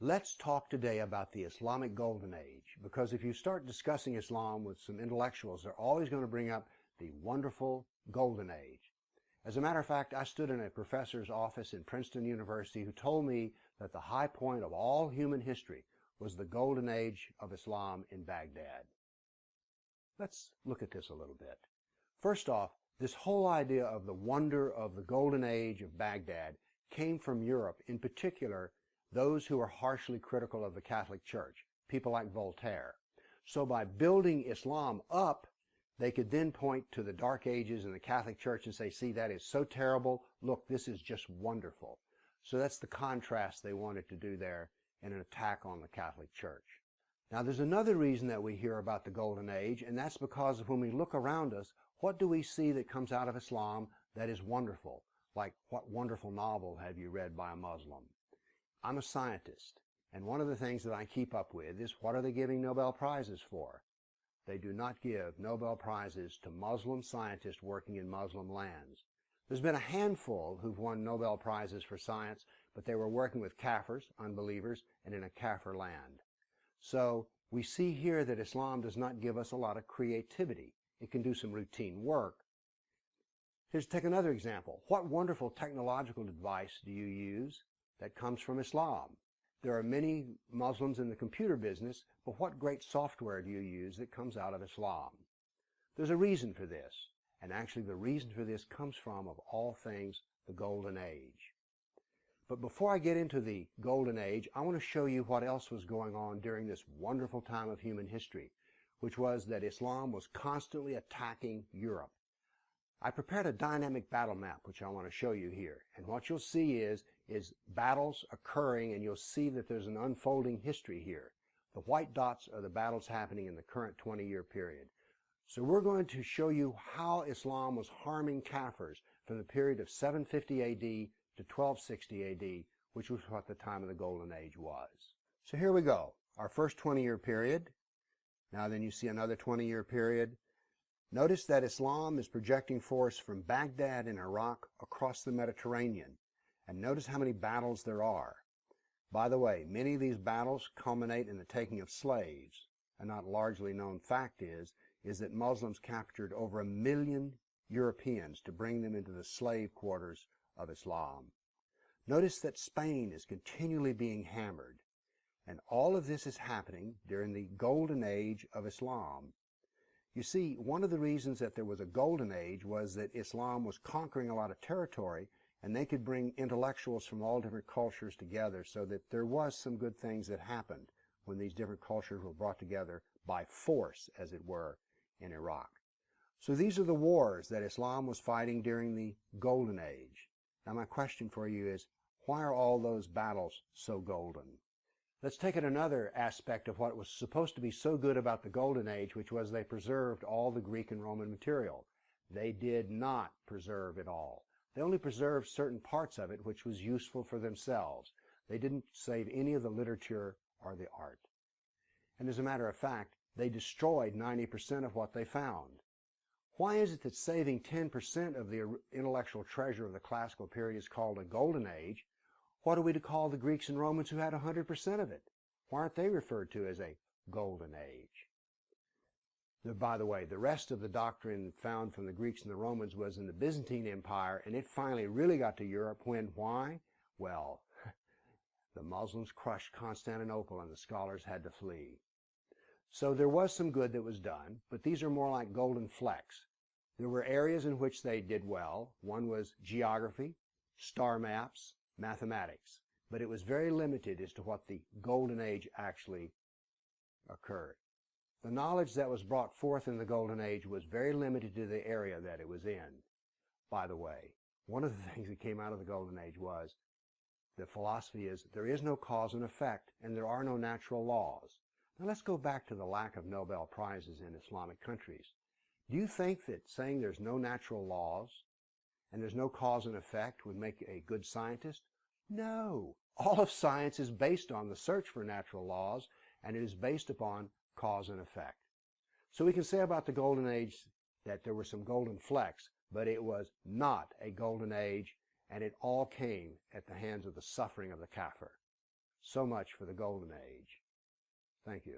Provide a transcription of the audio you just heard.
Let's talk today about the Islamic Golden Age, because if you start discussing Islam with some intellectuals, they're always going to bring up the wonderful Golden Age. As a matter of fact, I stood in a professor's office in Princeton University who told me that the high point of all human history was the Golden Age of Islam in Baghdad. Let's look at this a little bit. First off, this whole idea of the wonder of the Golden Age of Baghdad came from Europe, in particular those who were harshly critical of the Catholic Church, people like Voltaire. So by building Islam up, they could then point to the Dark Ages and the Catholic Church and say, see, that is so terrible. Look, this is just wonderful. So that's the contrast they wanted to do there in an attack on the Catholic Church. Now, there's another reason that we hear about the Golden Age, and that's because when we look around us, what do we see that comes out of Islam that is wonderful? Like, what wonderful novel have you read by a Muslim? I'm a scientist, and one of the things that I keep up with is what are they giving Nobel Prizes for? They do not give Nobel Prizes to Muslim scientists working in Muslim lands. There's been a handful who've won Nobel Prizes for science, but they were working with kafirs, unbelievers, and in a kafir land. So we see here that Islam does not give us a lot of creativity. It can do some routine work. Here's take another example. What wonderful technological device do you use that comes from Islam? There are many Muslims in the computer business, but what great software do you use that comes out of Islam? There's a reason for this, and actually the reason for this comes from, of all things, the Golden Age. But before I get into the Golden Age, I want to show you what else was going on during this wonderful time of human history, which was that Islam was constantly attacking Europe. I prepared a dynamic battle map, which I want to show you here. And what you'll see is battles occurring, and you'll see that there's an unfolding history here. The white dots are the battles happening in the current 20-year period. So we're going to show you how Islam was harming Kafirs from the period of 750 AD to 1260 AD, which was what the time of the Golden Age was. So here we go. Our first 20-year period. Now then you see another 20-year period. Notice that Islam is projecting force from Baghdad in Iraq across the Mediterranean. And notice how many battles there are. By the way, many of these battles culminate in the taking of slaves. A not largely known fact is that Muslims captured over 1 million Europeans to bring them into the slave quarters of Islam. Notice that Spain is continually being hammered. And all of this is happening during the Golden Age of Islam. You see, one of the reasons that there was a Golden Age was that Islam was conquering a lot of territory, and they could bring intellectuals from all different cultures together, so that there was some good things that happened when these different cultures were brought together by force, as it were, in Iraq. So these are the wars that Islam was fighting during the Golden Age. Now my question for you is, why are all those battles so golden? Let's take it another aspect of what was supposed to be so good about the Golden Age, which was they preserved all the Greek and Roman material. They did not preserve it all. They only preserved certain parts of it, which was useful for themselves. They didn't save any of the literature or the art. And as a matter of fact, they destroyed 90% of what they found. Why is it that saving 10% of the intellectual treasure of the classical period is called a Golden Age? What are we to call the Greeks and Romans who had 100% of it? Why aren't they referred to as a Golden Age? By the way, the rest of the doctrine found from the Greeks and the Romans was in the Byzantine Empire, and it finally really got to Europe when, why? Well, the Muslims crushed Constantinople and the scholars had to flee. So there was some good that was done, but these are more like golden flecks. There were areas in which they did well. One was geography, star maps, mathematics, but it was very limited as to what the Golden Age actually occurred. The knowledge that was brought forth in the Golden Age was very limited to the area that it was in. By the way, one of the things that came out of the Golden Age was the philosophy is there is no cause and effect, and there are no natural laws. Now let's go back to the lack of Nobel Prizes in Islamic countries. Do you think that saying there's no natural laws and there's no cause and effect would make a good scientist? No. All of science is based on the search for natural laws, and it is based upon cause and effect. So we can say about the Golden Age that there were some golden flecks, but it was not a golden age, and it all came at the hands of the suffering of the kafir. So much for the golden age. Thank you.